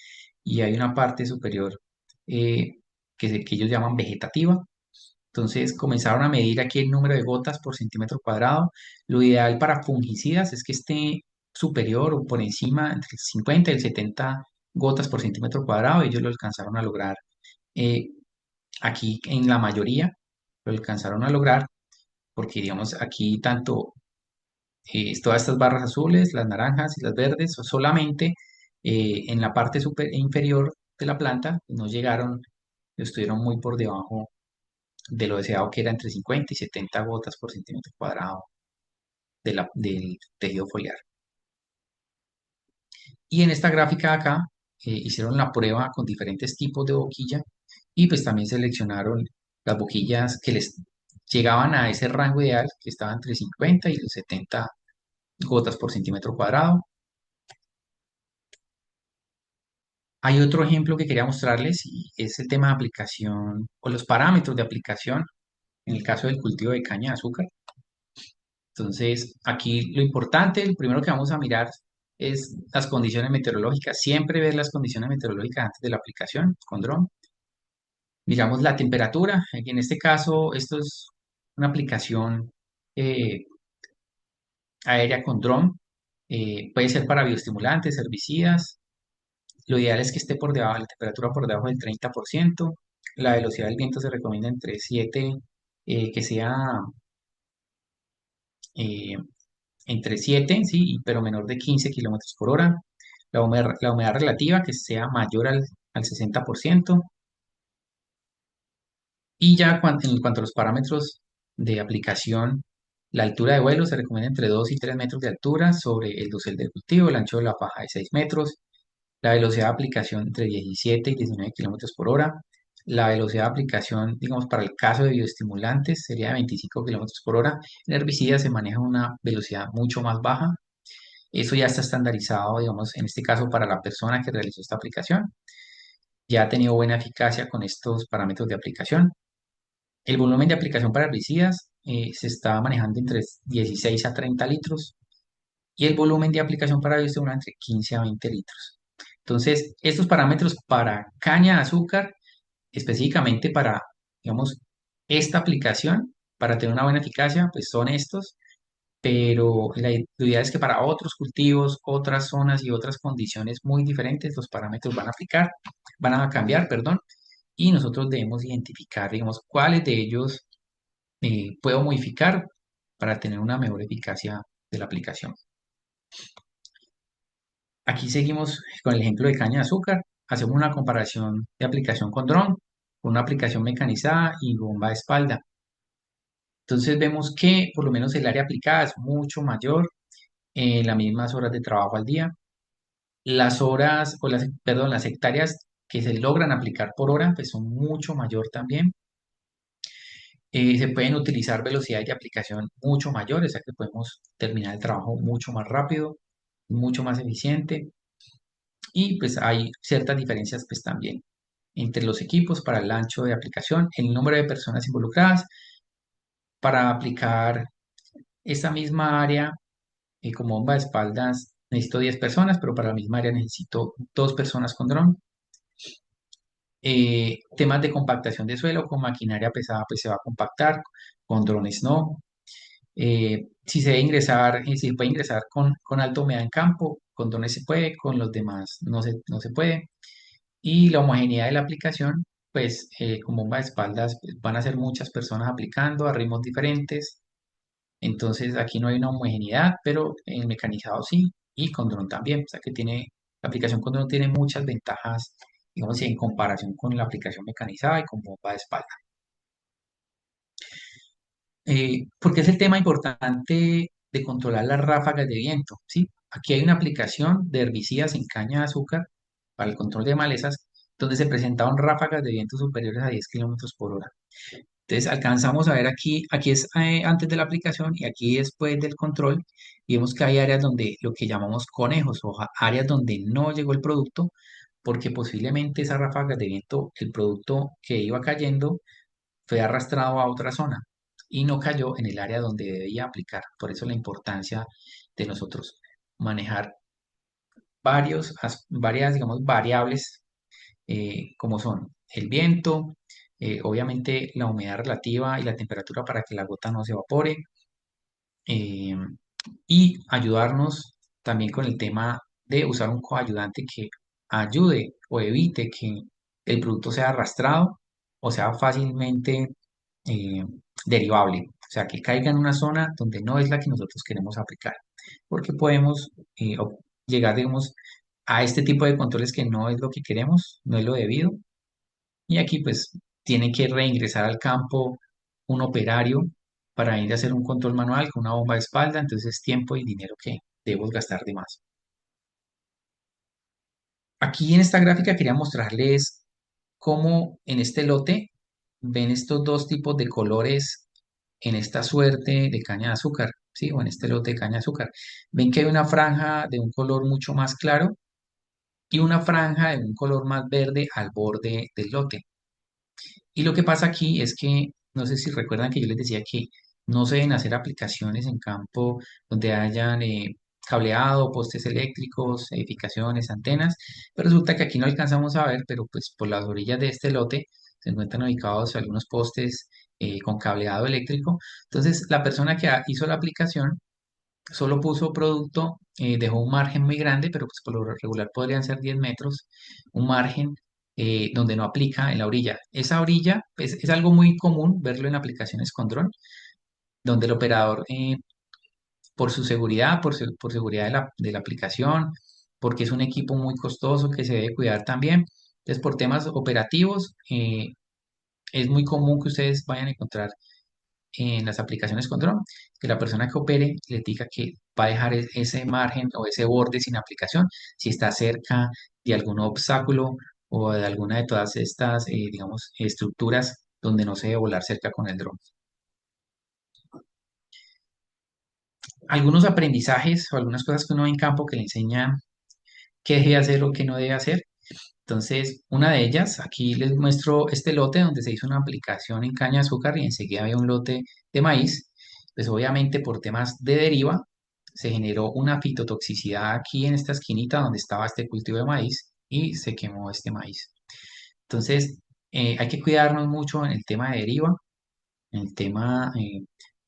y hay una parte superior eh, que ellos llaman vegetativa. Entonces comenzaron a medir aquí el número de gotas por centímetro cuadrado. Lo ideal para fungicidas es que esté superior o por encima entre el 50 y el 70 gotas por centímetro cuadrado. Ellos lo alcanzaron a lograr eh, aquí en la mayoría, lo alcanzaron a lograr porque digamos aquí tanto todas estas barras azules, las naranjas y las verdes, solamente en la parte inferior de la planta no llegaron, estuvieron muy por debajo de lo deseado, que era entre 50 y 70 gotas por centímetro cuadrado del tejido foliar. Y en esta gráfica de acá hicieron la prueba con diferentes tipos de boquilla y pues también seleccionaron las boquillas que les llegaban a ese rango ideal, que estaba entre 50 y los 70 gotas por centímetro cuadrado. Hay otro ejemplo que quería mostrarles y es el tema de aplicación o los parámetros de aplicación en el caso del cultivo de caña de azúcar. Entonces, aquí lo importante, el primero que vamos a mirar es las condiciones meteorológicas. Siempre ver las condiciones meteorológicas antes de la aplicación con dron. Miramos la temperatura. En este caso, esto es una aplicación eh, aérea con dron. Puede ser para bioestimulantes, herbicidas. Lo ideal es que esté por debajo, la temperatura por debajo del 30%. La velocidad del viento se recomienda entre 7, que sea eh, entre 7, sí, pero menor de 15 kilómetros por hora. La humedad relativa que sea mayor al 60%. Y ya en cuanto a los parámetros de aplicación, la altura de vuelo se recomienda entre 2 y 3 metros de altura sobre el dosel del cultivo, el ancho de la faja de 6 metros, la velocidad de aplicación entre 17 y 19 kilómetros por hora. La velocidad de aplicación, digamos, para el caso de bioestimulantes sería de 25 kilómetros por hora. En herbicidas se maneja una velocidad mucho más baja. Eso ya está estandarizado, digamos, en este caso para la persona que realizó esta aplicación. Ya ha tenido buena eficacia con estos parámetros de aplicación. El volumen de aplicación para herbicidas se está manejando entre 16 a 30 litros y el volumen de aplicación para biostimulante entre 15 a 20 litros. Entonces, estos parámetros para caña de azúcar, específicamente para, digamos, esta aplicación, para tener una buena eficacia, pues son estos, pero la idea es que para otros cultivos, otras zonas y otras condiciones muy diferentes, los parámetros van a cambiar, perdón, y nosotros debemos identificar, digamos, cuáles de ellos puedo modificar para tener una mejor eficacia de la aplicación. Aquí seguimos con el ejemplo de caña de azúcar. Hacemos una comparación de aplicación con dron, con una aplicación mecanizada y bomba de espalda. Entonces vemos que por lo menos el área aplicada es mucho mayor, las mismas horas de trabajo al día. Las horas, o perdón, las hectáreas que se logran aplicar por hora, pues son mucho mayor también. Se pueden utilizar velocidades de aplicación mucho mayores, o sea que podemos terminar el trabajo mucho más rápido, mucho más eficiente. Y pues hay ciertas diferencias pues también entre los equipos para el ancho de aplicación, el número de personas involucradas. Para aplicar esta misma área como bomba de espaldas necesito 10 personas, pero para la misma área necesito 2 personas con dron. Temas de compactación de suelo con maquinaria pesada pues se va a compactar, con drones no. Si se debe ingresar, si se puede ingresar con alta humedad en campo, con drones se puede, con los demás no se puede. Y la homogeneidad de la aplicación, pues con bomba de espaldas pues, van a ser muchas personas aplicando a ritmos diferentes. Entonces aquí no hay una homogeneidad, pero en mecanizado sí, y con dron también. O sea que tiene, la aplicación con dron tiene muchas ventajas, digamos, en comparación con la aplicación mecanizada y con bomba de espalda. Porque es el tema importante de controlar las ráfagas de viento, ¿sí? Aquí hay una aplicación de herbicidas en caña de azúcar para el control de malezas, donde se presentaron ráfagas de viento superiores a 10 kilómetros por hora. Entonces alcanzamos a ver aquí es antes de la aplicación y aquí después del control, y vemos que hay áreas donde lo que llamamos conejos, o áreas donde no llegó el producto, porque posiblemente esas ráfagas de viento, el producto que iba cayendo, fue arrastrado a otra zona y no cayó en el área donde debía aplicar. Por eso la importancia de nosotros manejar varias, digamos, variables como son el viento, obviamente la humedad relativa y la temperatura para que la gota no se evapore, eh, y ayudarnos también con el tema de usar un coayudante que ayude o evite que el producto sea arrastrado o sea fácilmente eh, derivable, o sea, que caiga en una zona donde no es la que nosotros queremos aplicar, porque podemos llegar, digamos, a este tipo de controles que no es lo que queremos, no es lo debido, y aquí pues tiene que reingresar al campo un operario para ir a hacer un control manual con una bomba de espalda, entonces tiempo y dinero que debemos gastar de más. Aquí en esta gráfica quería mostrarles cómo en este lote ven estos dos tipos de colores en esta suerte de caña de azúcar, ¿sí? O en este lote de caña de azúcar. Ven que hay una franja de un color mucho más claro y una franja de un color más verde al borde del lote. Y lo que pasa aquí es que, no sé si recuerdan que yo les decía que no se deben hacer aplicaciones en campo donde hayan cableado, postes eléctricos, edificaciones, antenas, pero resulta que aquí no alcanzamos a ver, pero pues por las orillas de este lote se encuentran ubicados algunos postes con cableado eléctrico. Entonces, la persona que hizo la aplicación solo puso producto, dejó un margen muy grande, pero pues por lo regular podrían ser 10 metros, un margen donde no aplica en la orilla. Esa orilla pues, es algo muy común verlo en aplicaciones con dron, donde el operador, por su seguridad, por seguridad de la aplicación, porque es un equipo muy costoso que se debe cuidar también. Entonces, por temas operativos, es muy común que ustedes vayan a encontrar en las aplicaciones con dron, que la persona que opere le diga que va a dejar ese margen o ese borde sin aplicación si está cerca de algún obstáculo o de alguna de todas estas, digamos, estructuras donde no se debe volar cerca con el dron. Algunos aprendizajes o algunas cosas que uno ve en campo que le enseñan qué debe hacer o qué no debe hacer. Entonces, una de ellas, aquí les muestro este lote donde se hizo una aplicación en caña de azúcar y enseguida había un lote de maíz. Pues obviamente por temas de deriva se generó una fitotoxicidad aquí en esta esquinita donde estaba este cultivo de maíz y se quemó este maíz. Entonces, hay que cuidarnos mucho en el tema de deriva, en el tema,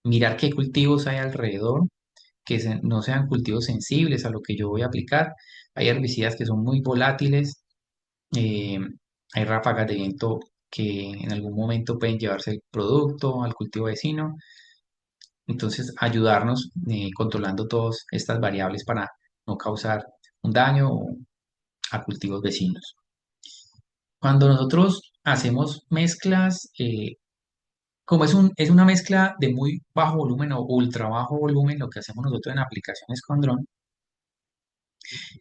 mirar qué cultivos hay alrededor, que no sean cultivos sensibles a lo que yo voy a aplicar. Hay herbicidas que son muy volátiles, eh, hay ráfagas de viento que en algún momento pueden llevarse el producto al cultivo vecino. Entonces, ayudarnos controlando todas estas variables para no causar un daño a cultivos vecinos. Cuando nosotros hacemos mezclas, como es una mezcla de muy bajo volumen o ultra bajo volumen, lo que hacemos nosotros en aplicaciones con dron,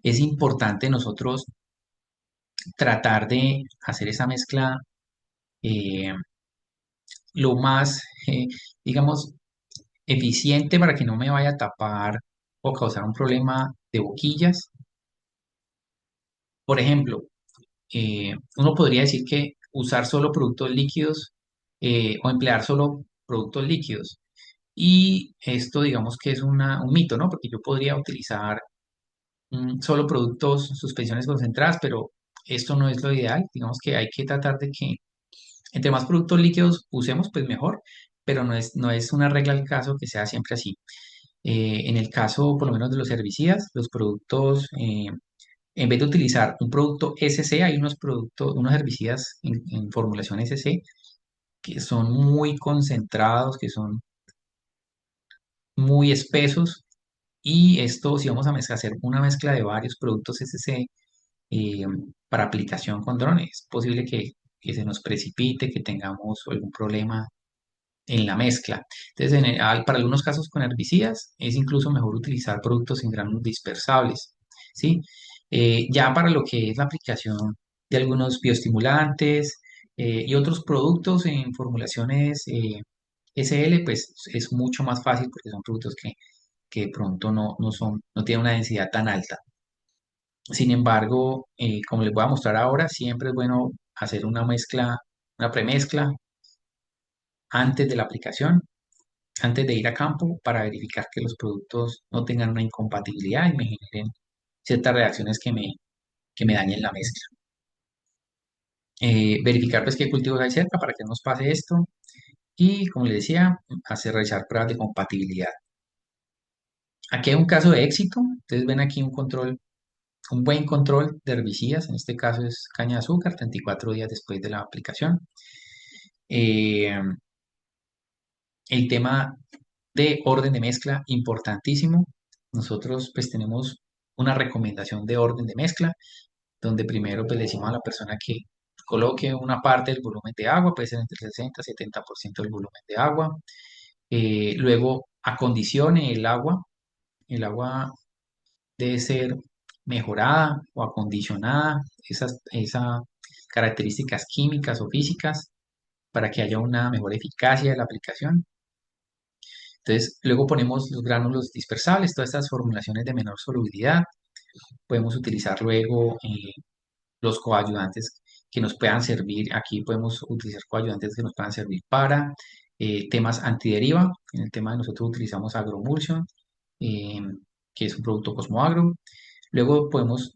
es importante nosotros tratar de hacer esa mezcla eh, lo más, digamos, eficiente para que no me vaya a tapar o causar un problema de boquillas. Por ejemplo, uno podría decir que usar solo productos líquidos o emplear solo productos líquidos. Y esto digamos que es un mito, ¿no? Porque yo podría utilizar solo productos, suspensiones concentradas, pero esto no es lo ideal. Digamos que hay que tratar de que entre más productos líquidos usemos, pues mejor, pero no es una regla al caso que sea siempre así. En el caso, por lo menos de los herbicidas, los productos, en vez de utilizar un producto SC, hay unos productos, unos herbicidas en formulación SC que son muy concentrados, que son muy espesos. Y esto, si vamos a hacer una mezcla de varios productos SC eh, para aplicación con drones, es posible que se nos precipite, que tengamos algún problema en la mezcla. Entonces, para algunos casos con herbicidas, es incluso mejor utilizar productos en granos dispersables, ¿sí? Ya para lo que es la aplicación de algunos bioestimulantes y otros productos en formulaciones SL, pues es mucho más fácil porque son productos que de pronto no tienen una densidad tan alta. Sin embargo, como les voy a mostrar ahora, siempre es bueno hacer una mezcla, una premezcla antes de la aplicación, antes de ir a campo, para verificar que los productos no tengan una incompatibilidad y me generen ciertas reacciones que me dañen la mezcla. Verificar pues qué cultivos hay cerca para que no nos pase esto y, como les decía, realizar pruebas de compatibilidad. Aquí hay un caso de éxito. Ustedes ven aquí un buen control de herbicidas, en este caso es caña de azúcar, 34 días después de la aplicación. Eh, el tema de orden de mezcla, importantísimo. Nosotros pues tenemos una recomendación de orden de mezcla, donde primero pues le decimos a la persona que coloque una parte del volumen de agua, puede ser entre el 60 y 70% del volumen de agua. Luego acondicione el agua debe ser mejorada o acondicionada, esas características químicas o físicas para que haya una mejor eficacia de la aplicación. Entonces, luego ponemos los gránulos dispersables, todas estas formulaciones de menor solubilidad. Podemos utilizar luego los coayudantes que nos puedan servir. Aquí podemos utilizar coayudantes que nos puedan servir para temas antideriva. En el tema de nosotros utilizamos Agromulsion, eh, que es un producto Cosmoagro. Luego podemos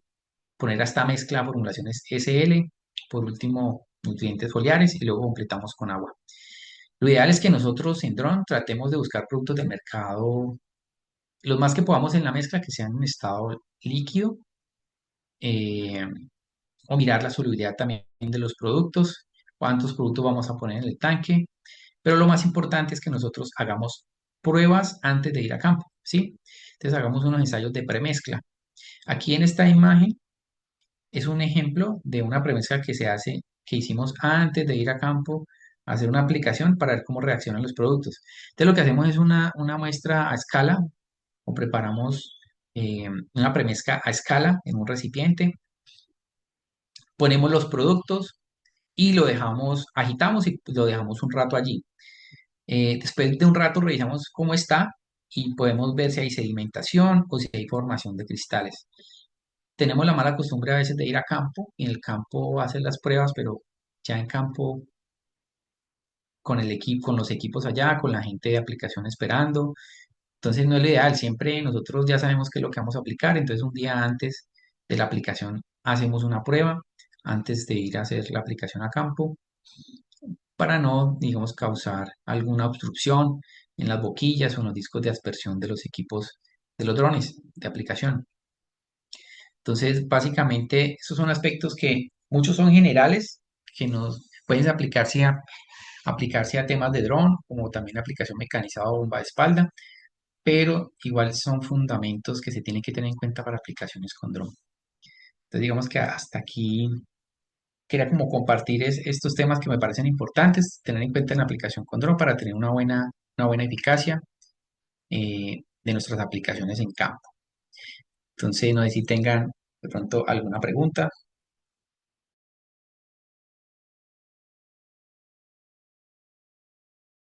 poner a esta mezcla formulaciones SL, por último nutrientes foliares y luego completamos con agua. Lo ideal es que nosotros en Drone tratemos de buscar productos del mercado, los más que podamos en la mezcla, que sean en estado líquido, eh, o mirar la solubilidad también de los productos, cuántos productos vamos a poner en el tanque, pero lo más importante es que nosotros hagamos pruebas antes de ir a campo, ¿sí? Entonces hagamos unos ensayos de premezcla. Aquí en esta imagen es un ejemplo de una premezcla que hicimos antes de ir a campo a hacer una aplicación para ver cómo reaccionan los productos. Entonces lo que hacemos es una muestra a escala o preparamos una premezcla a escala en un recipiente, ponemos los productos y lo dejamos, agitamos y lo dejamos un rato allí. Después de un rato revisamos cómo está y podemos ver si hay sedimentación o si hay formación de cristales. tenemos la mala costumbre a veces de ir a campo y en el campo hacer las pruebas, pero ya en campo con el equipo, con los equipos allá, con la gente de aplicación esperando. Entonces no es lo ideal, siempre nosotros ya sabemos qué es lo que vamos a aplicar, entonces un día antes de la aplicación hacemos una prueba, antes de ir a hacer la aplicación a campo, para no, digamos, causar alguna obstrucción en las boquillas o en los discos de aspersión de los equipos de los drones de aplicación. Entonces, básicamente, esos son aspectos que muchos son generales, que nos pueden aplicarse a temas de dron, como también aplicación mecanizada o bomba de espalda, pero igual son fundamentos que se tienen que tener en cuenta para aplicaciones con dron. Entonces, digamos que hasta aquí quería como compartir estos temas que me parecen importantes, tener en cuenta en la aplicación con dron para tener una buena eficacia de nuestras aplicaciones en campo. Entonces, no sé si tengan de pronto alguna pregunta.